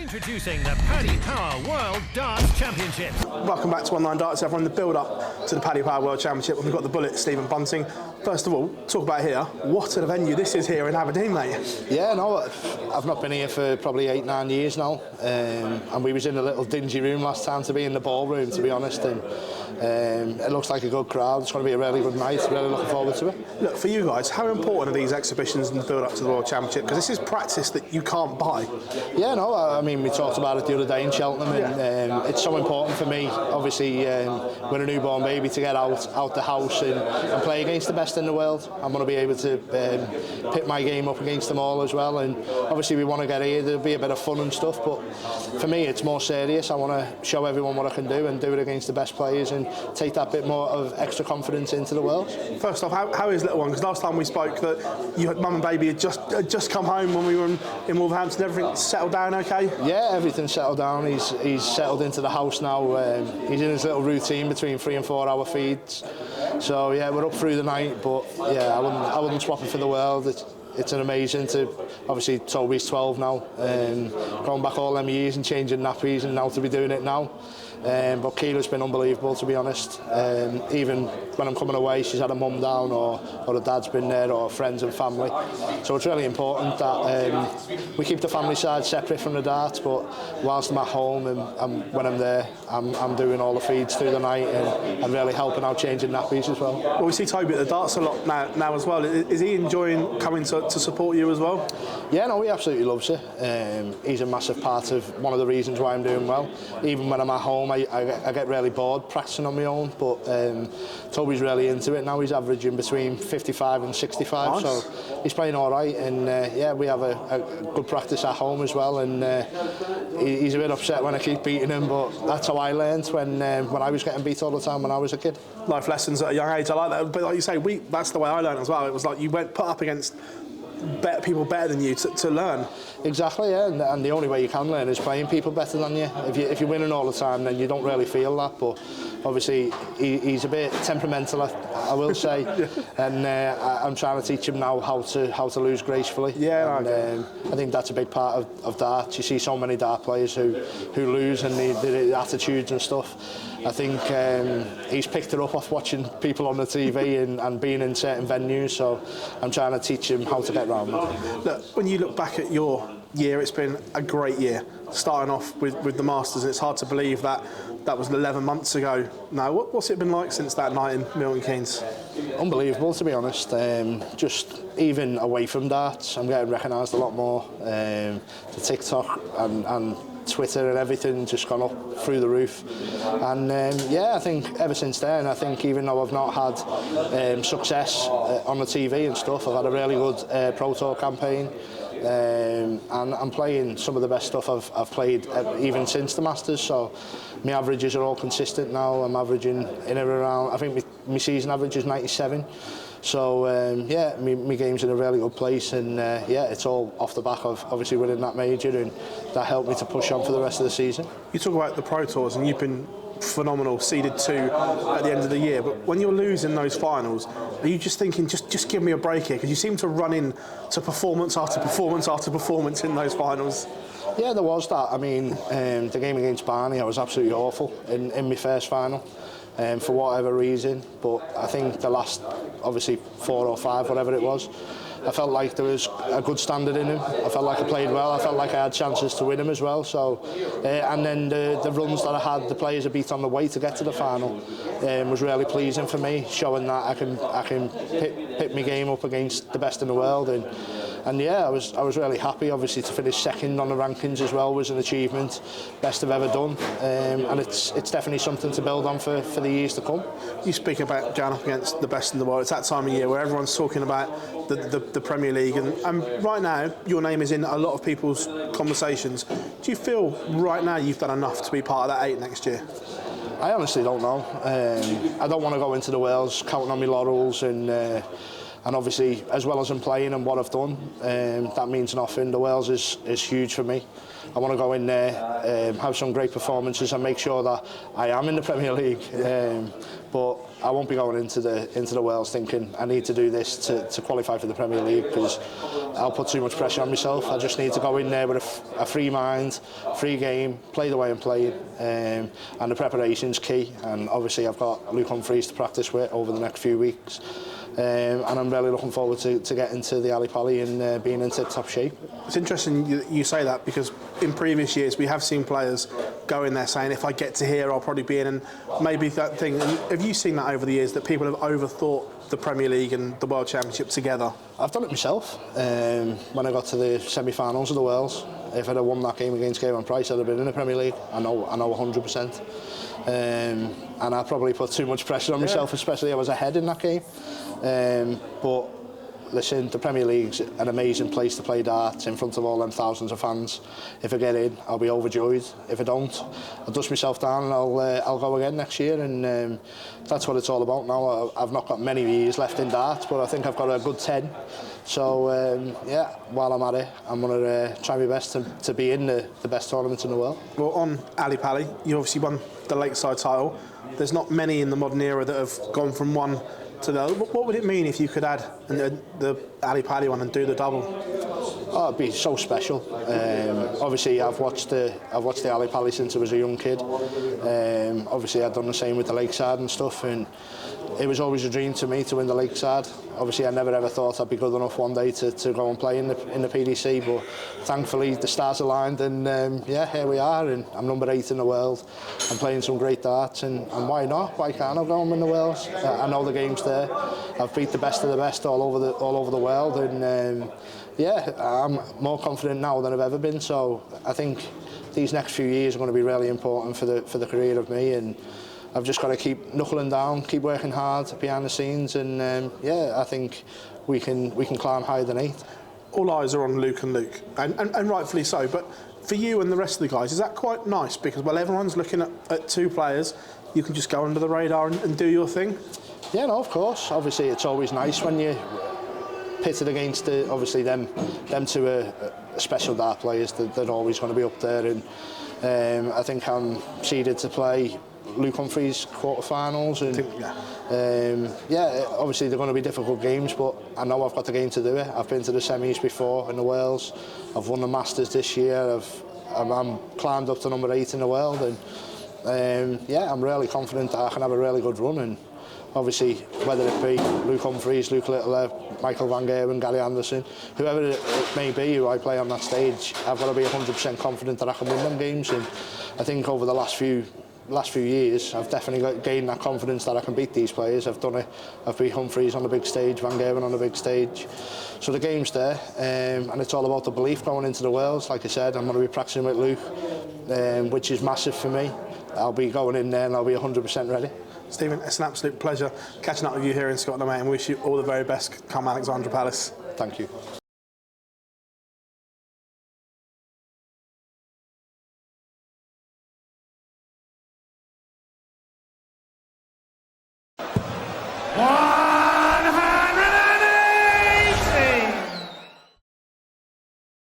Introducing the Paddy Power World Darts Championships. Welcome back to Online Darts, everyone. The build-up to the Paddy Power World Championship. We've got the Bullet, Stephen Bunting. First of all, talk about here. What a venue this is here in Aberdeen, mate. Yeah, no, I've not been here for probably 8-9 years now, and we was in a little dingy room last time to be in the ballroom, to be honest. And it looks like a good crowd. It's going to be a really good night. Really looking forward to it. Look, for you guys, how important are these exhibitions in the build-up to the World Championship? Because this is practice that you can't buy. Yeah, no, I mean, we talked about it the other day in Cheltenham, and it's so important for me, obviously, with a newborn baby, to get out the house and play against the best in the world. I'm going to be able to pit my game up against them all as well, and obviously we want to get here. There'll be a bit of fun and stuff, but for me it's more serious. I want to show everyone what I can do and do it against the best players and take that bit more of extra confidence into the world. First off, how is little one? Because last time we spoke, that you had mum and baby had just come home when we were in Wolverhampton. Everything settled down okay? Yeah, everything's settled down. He's settled into the house now. He's in his little routine between 3 and 4 hour feeds. So yeah, we're up through the night, but yeah, I wouldn't swap it for the world. It's an amazing to, obviously Toby's 12 now, going back all them years and changing nappies, and now to be doing it now. But Keela's been unbelievable, to be honest. Even when I'm coming away, she's had a mum down, or her dad's been there, or friends and family. So it's really important that we keep the family side separate from the darts, but whilst I'm at home and when I'm there, I'm doing all the feeds through the night and really helping out changing nappies as well. Well, we see Toby at the darts a lot now as well. Is he enjoying coming to support you as well? Yeah, no, he absolutely loves it. He's a massive part of one of the reasons why I'm doing well. Even when I'm at home, I get really bored practicing on my own, but Toby's really into it now. He's averaging between 55 and 65, nice. So he's playing all right, and yeah, we have a good practice at home as well, and he's a bit upset when I keep beating him, but that's how I learned when I was getting beat all the time when I was a kid. Life lessons at a young age, I like that, but like you say, that's the way I learned as well. It was like you went put up against people better than you to learn. Exactly, yeah, and the only way you can learn is playing people better than you. If you're winning all the time, then you don't really feel that, but obviously he's a bit temperamental, I will say. Yeah. And I'm trying to teach him now how to lose gracefully. Yeah, and, I think that's a big part of darts. You see so many dart players who lose, and the attitudes and stuff. I think he's picked it up off watching people on the TV and being in certain venues, so I'm trying to teach him how to get around that. Look, when you look back at your year, it's been a great year. Starting off with the Masters, and it's hard to believe that was 11 months ago now. What's it been like since that night in Milton Keynes? Unbelievable, to be honest. Just even away from darts, I'm getting recognised a lot more. The TikTok and Twitter and everything just gone up through the roof, and yeah, I think ever since then, I think even though I've not had success on the TV and stuff, I've had a really good Pro Tour campaign, and I'm playing some of the best stuff I've played even since the Masters, so my averages are all consistent now. I'm averaging in and around, I think my season average is 97. So yeah, my game's in a really good place, and yeah, it's all off the back of obviously winning that major, and that helped me to push on for the rest of the season. You talk about the Pro Tours, and you've been phenomenal, seeded 2 at the end of the year, but when you're losing those finals, are you just thinking, just give me a break here? Because you seem to run in to performance after performance after performance in those finals. Yeah, there was that. I mean, the game against Barney, I was absolutely awful in my first final. For whatever reason, but I think the last, obviously 4 or 5, whatever it was, I felt like there was a good standard in him. I felt like I played well. I felt like I had chances to win him as well. So, and then the runs that I had, the players I beat on the way to get to the final, was really pleasing for me, showing that I can pit my game up against the best in the world. And yeah, I was really happy. Obviously, to finish second on the rankings as well was an achievement, best I've ever done, and it's definitely something to build on for the years to come. You speak about going up against the best in the world. It's that time of year where everyone's talking about the Premier League, and right now your name is in a lot of people's conversations. Do you feel right now you've done enough to be part of that 8 next year? I honestly don't know. I don't want to go into the Worlds counting on my laurels, and obviously, as well as I'm playing and what I've done, that means nothing. The Wales is huge for me. I want to go in there, have some great performances and make sure that I am in the Premier League. But I won't be going into the Wales thinking I need to do this to qualify for the Premier League, because I'll put too much pressure on myself. I just need to go in there with a free mind, free game, play the way I'm playing, and the preparation's key. And obviously I've got Luke Humphries to practice with over the next few weeks. And I'm really looking forward to getting to the Ali Pali and being in tip-top shape. It's interesting you say that, because in previous years we have seen players go in there saying, if I get to here I'll probably be in, and maybe that thing. And have you seen that over the years, that people have overthought the Premier League and the World Championship together? I've done it myself. When I got to the semi-finals of the Worlds, if I'd have won that game against Gavin Price, I'd have been in the Premier League. I know 100%. And I probably put too much pressure on myself, especially I was ahead in that game. But listen, the Premier League's an amazing place to play darts in front of all them thousands of fans. If I get in, I'll be overjoyed. If I don't, I'll dust myself down and I'll go again next year. And that's what it's all about now. I've not got many years left in darts, but I think I've got a good 10. So yeah, while I'm at it, I'm going to try my best to be in the best tournament in the world. Well, on Ali Pali, you obviously won the Lakeside title. There's not many in the modern era that have gone from one to the other. What would it mean if you could add the Ali Pali one and do the double? Oh, it'd be so special. Obviously, I've watched the Ali Pali since I was a young kid. Obviously, I've done the same with the Lakeside and stuff, and it was always a dream to me to win the Lakeside. Obviously, I never ever thought I'd be good enough one day to go and play in the PDC, but thankfully the stars aligned, and yeah, here we are, and I'm number 8 in the world. I'm playing some great darts, and why not? Why can't I go and win the Worlds? I know the game's there. I've beat the best of the best all over the world, and yeah, I'm more confident now than I've ever been. So I think these next few years are going to be really important for the career of me, and I've just got to keep knuckling down, keep working hard behind the scenes, and yeah, I think we can climb higher than 8. All eyes are on Luke and Luke, and rightfully so. But for you and the rest of the guys, is that quite nice? Because while everyone's looking at 2 players, you can just go under the radar and do your thing. Yeah, no, of course. Obviously, it's always nice when you pitted against obviously them 2 are special dart players. They're always going to be up there, and I think I'm seeded to play Luke Humphries quarterfinals, and yeah, obviously they're going to be difficult games, but I know I've got the game to do it. I've been to the semis before in the Worlds. I've won the Masters this year. I'm climbed up to number 8 in the world, and yeah, I'm really confident that I can have a really good run. And obviously, whether it be Luke Humphries, Luke Littler, Michael Van Gerwen, Gary Anderson, whoever it may be who I play on that stage, I've got to be 100% confident that I can win them games. And I think over the last few years, I've definitely gained that confidence that I can beat these players. I've done it. I've beat Humphries on the big stage, Van Gerwen on the big stage. So the game's there, and it's all about the belief going into the Worlds. Like I said, I'm going to be practicing with Luke, which is massive for me. I'll be going in there and I'll be 100% ready. Stephen, it's an absolute pleasure catching up with you here in Scotland, mate, and wish you all the very best come Alexandra Palace. Thank you. One.